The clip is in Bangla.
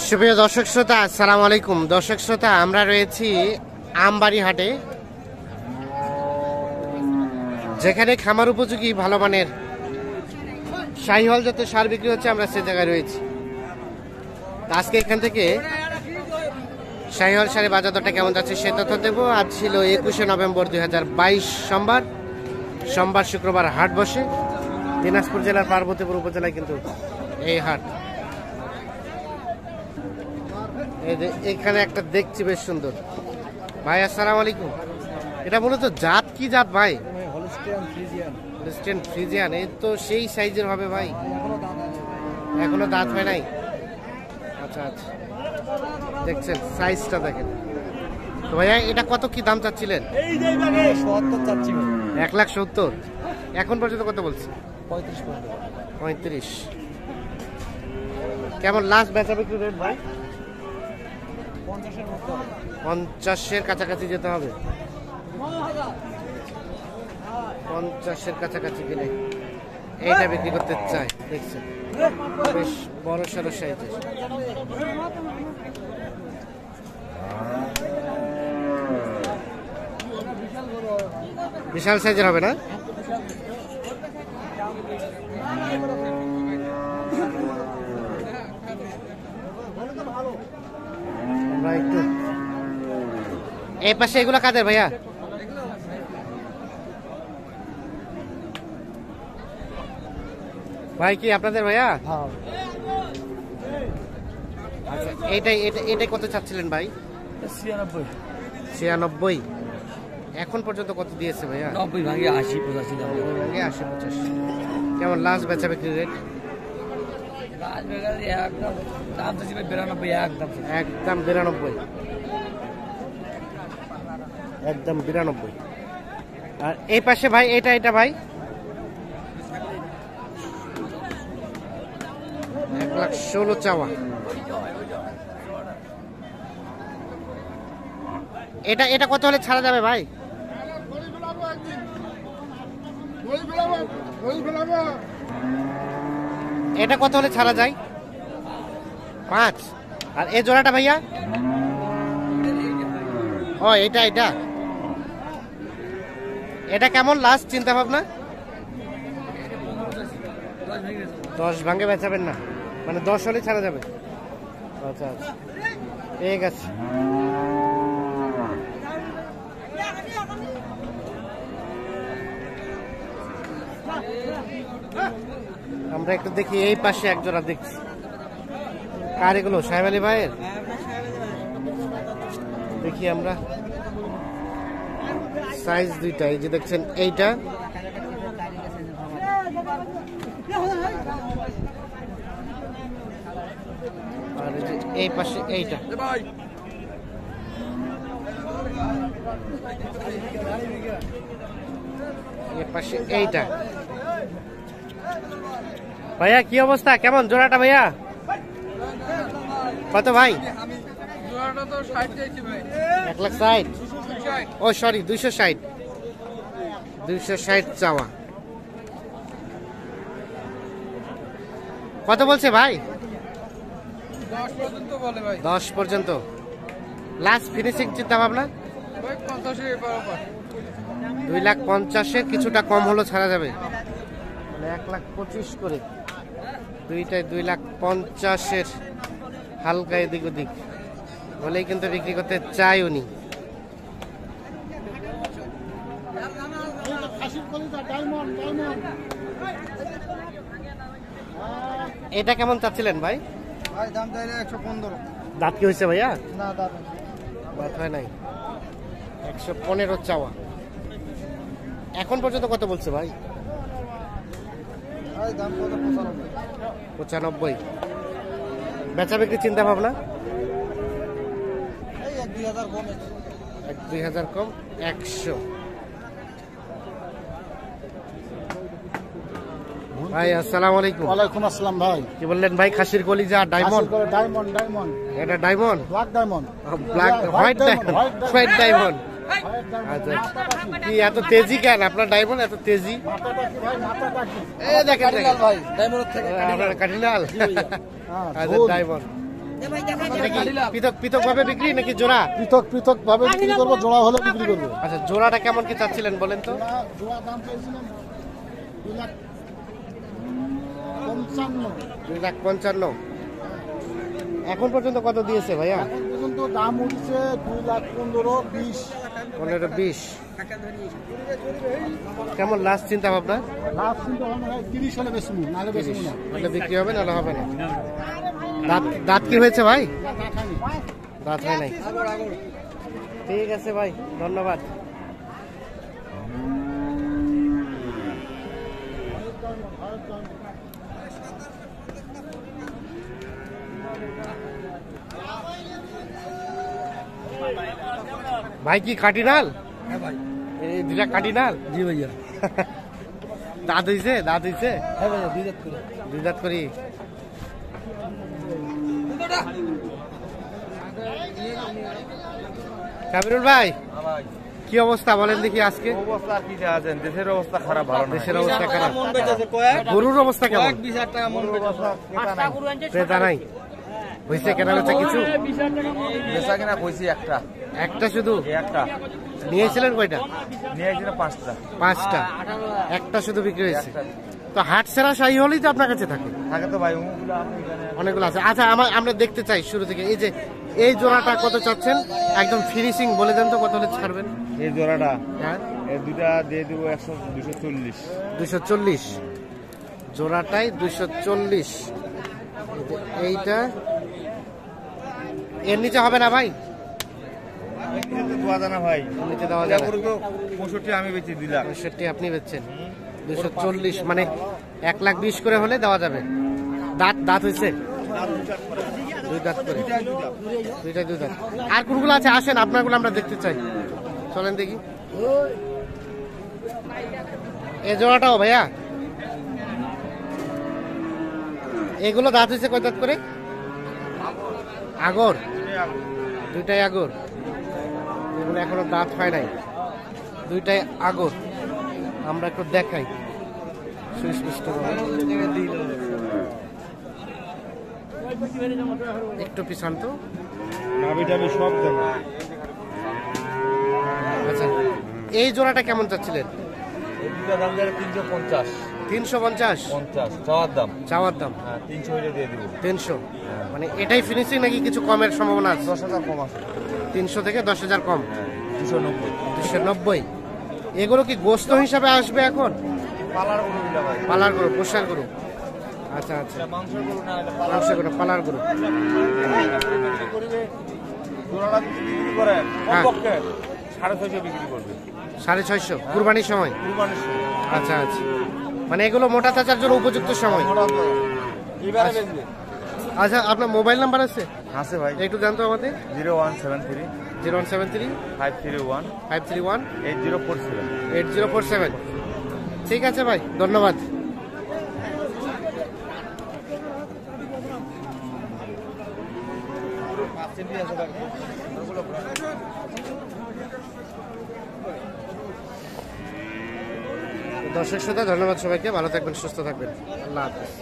সুপ্রিয় দর্শক শ্রোতা, আসসালামু আলাইকুম। দর্শক শ্রোতা, আমরা রয়েছি আমবাড়ি হাটে, যেখানে খামার উপযোগী ভালো মানের শাহিওয়াল জাতের সার বিক্রি হচ্ছে। আমরা সে জায়গায় রয়েছি। আজকে এখান থেকে শাহিওয়াল সারের বাজার দরটা কেমন যাচ্ছে সে তথ্য দেবো। আজ ছিল 21শে নভেম্বর 2022 সোমবার শুক্রবার হাট বসে দিনাজপুর জেলার পার্বতীপুর উপজেলায় কিন্তু এই হাট। এখানে একটা দেখছি বেশ সুন্দর। ভাই আসসালামু আলাইকুম। এটা মূলত জাত কি জাত ভাই? Holstein Friesian. এই তো সেই সাইজের হবে ভাই, এখনো দাঁত হয় নাই। আচ্ছা আচ্ছা, দেখছেন সাইজটা দেখেন তো ভাইয়া। এটা কত কি দাম চাচ্ছিলেন? 1,70,000। এখন পর্যন্ত কত বলছে? 35। কেমন লাস্ট বেচা বিক্রি রেট ভাই? 50-এর কাছাকাছি যেতে হবে। 50-এর কাছাকাছি গেলে এইটা বিক্রি করতে চাই। দেখছেন বেশ বড় সড়ো সাইজের। বিশাল সাইজের হবে না? একটু এই পাশে এগুলো কাদের ভাইয়া? ভাই কি আপনাদের ভাইয়া? আচ্ছা, এটাই কত চাচ্ছিলেন ভাই? 96। এখন পর্যন্ত কত দিয়েছে ভাইয়া? 90 ভাগে 80-85। কেমন লাস্ট বেচা বিক্রি রেট? একদম 92। আর এই পাশে ভাই এটা ভাই 1,16,000 চাওয়া। এটা কত হলে ছাড়া যাবে ভাই? এটা কত হলে ছাড়া যায়? 5। আর এই জোড়াটা ভাইয়া? ও এটা কেমন লাস্ট চিন্তা ভাবনা? 10 ভাঙে বেচাবেন না, মানে 10 হলে ছাড়া যাবে। আচ্ছা আচ্ছা, ঠিক আছে। আমরা একটু দেখি এই পাশে এক জোড়া দেখছি। কার এগুলো? সাহেব আলী ভাইয়ের। দেখি আমরা সাইজ দুইটা। এই যে দেখছেন এইটা, আর এই পাশে এইটা। এই পাশে এইটা। ভাইয়া কি অবস্থা, কেমন জোড়াটা ভাইয়া? কত ভাই? 1,60,000। ও সরি, 260 চাওয়া। কত বলছে ভাই? 10 পর্যন্ত। লাস্ট ফিনিশিং চিন্তা ভাবনা? 2,50,000 কিছুটা কম হলো ছাড়া যাবে, মানে 1,25,000 করে। দুইটায় 2,50,000 হালকা এদিক ওদিক বলেই কিন্তু বিক্রি করতে চাই উনি। এটা কেমন চাচ্ছিলেন ভাই? দাম চাইলে 115। দাঁত কি হয়েছে ভাইয়া? না, দাঁত হয় নাই। 115 চাওয়া। এখন পর্যন্ত কত বলছে ভাই? দাম 95। বেচা বিক্রি চিন্তা ভাবনা? 1-2,000 কম। 100। ভাই আসসালামু আলাইকুম। ওয়ালাইকুম আসসালাম ভাই। কি বললেন ভাই? খাসির কলিজা ডায়মন্ড? ডায়মন্ড। এটা diamond, black diamond, white diamond. আচ্ছা, কি এত তেজি কেন আপনার ডায়মন্ড? এত তেজি দেখেন ভাই ডায়মন্ড থেকে আপনার কাঠিনাল। আচ্ছা ডায়মন্ড এটা কি পৃথক পৃথক ভাবে বিক্রি নাকি জোড়া? পৃথক পৃথক ভাবে বিক্রি করবো, জোড়া হলে বিক্রি করবো। আচ্ছা, জোড়াটা কেমন কি চাচ্ছিলেন বলেন তো? জোড়া দাম চাইছিলাম 2,55,000। 2,55,000। এখন পর্যন্ত কত দিয়েছে ভাইয়া? এখন পর্যন্ত দাম উঠছে 2,15,000, 15-20। কেমন লাস্ট চিন্তা ভাবনা? লাস্ট কিন্তু আমরা 30 হলে বেশি নাহলে বেশি না। হলে বিক্রি হবে, নাহলে হবে না। দাঁত দাঁত কি হয়েছে ভাই? দাঁত হয় নাই। ঠিক আছে ভাই, ধন্যবাদ। ভাই কি কাটিনাল? এই দুটা কাটিনাল? জি ভাইয়া। দাঁত হইছে? দাঁত হইছে? হ্যাঁ ভাইয়া, 2 দাঁত করে। 2 দাঁত করি। কাবিরুল ভাই, কি অবস্থা বলেন দেখি আজকে? অবস্থা কি জানেন, দেশের অবস্থা খারাপ, ভালো না। দেশের অবস্থা খারাপ। গরুর অবস্থা কেমন? ক্রেতা নাই? হয়েছে কেনা বেচা কিছু? বেচা কিনা কইছি একটা একটা শুধু? একটা নিয়েছিলেন কয়টা? নিয়ে আসছিল 5টা। 5টা, একটা শুধু বিক্রি হয়েছে। তো হাট সেরা শাহী হলেই তো আপনার কাছে থাকে? থাকে তো ভাই, ওগুলো আপনি এখানে অনেকগুলো আছে। আচ্ছা, আমরা দেখতে চাই শুরু থেকে। এই যে এই জোড়াটা কত চাচ্ছেন? একদম ফিনিশিং বলে দেন তো, কত হলে ছাড়বেন? এই জোড়াটা, হ্যাঁ, এই দুটা দিয়ে দিব 240। 240 জোড়াটাই 240। এইটা এর নিচে হবে না ভাই? দেওয়া জানা ভাই, এর নিচে দেওয়া যাবে? 65 আমি বেচি দিলাম। 65 আপনি বেচছেন? 240 মানে 1,20,000 করে হলে দেওয়া যাবে। দাঁত দাঁত হয়েছে? 2 দাঁত করে। দুইটাই 2 দাঁত। আর কোনগুলো আছে? আসেন, আপনারগুলো আমরা দেখতে চাই। চলেন দেখি। এই জোড়াটাও ভাইয়া? এগুলো দাঁত হয়েছে কয় দাঁত করে? আগর? দুইটাই আগর। এগুলো এখনো দাঁত হয় নাই, দুইটাই আগর। আমরা একটু দেখাই সুস্পষ্ট ভাবে। একটু পিছান তো। নাবিটাবি সব দেবো। আচ্ছা, এই জোড়াটা কেমন চাচ্ছিলেন? এই দুটা দাম যাবে 350। 350? 50 চাওয়ার দাম। চাওয়ার দাম? হ্যাঁ, 300 হইলে দিয়ে দিব। 300 মানে এটাই ফিনিশিং নাকি কিছু কমের সম্ভাবনা আছে? 10,000 কম আছে। 300 থেকে 10,000 কম? হ্যাঁ, 290। 290। এগুলো কি গোস্ত হিসাবে আসবে এখন? পালার গরু দিলা ভাই। পালার গরু, পোষার গরু? আচ্ছা আচ্ছা, এটা মাংসের গরু না, এটা মাংস গরু, পালার গরু। বিক্রি করবে। জোড়াটা যদি বিক্রি করে হ্যাঁ। কমপক্ষে 650 বিক্রি করবে। 650 কুরবানির সময়? কুরবানির সময়। আচ্ছা আচ্ছা, মানে এগুলো মোটা তাজার জন্য উপযুক্ত সময়। এবারে বেচবে। আচ্ছা, আপনার মোবাইল নাম্বার আছে? আছে ভাই, একটু জানতো আমাদের। 0173 0173 531 531 8047। 8047। ঠিক আছে ভাই, ধন্যবাদ। দর্শক শ্রোতা, ধন্যবাদ সবাইকে। ভালো থাকবেন, সুস্থ থাকবেন। আল্লাহ হাফেজ।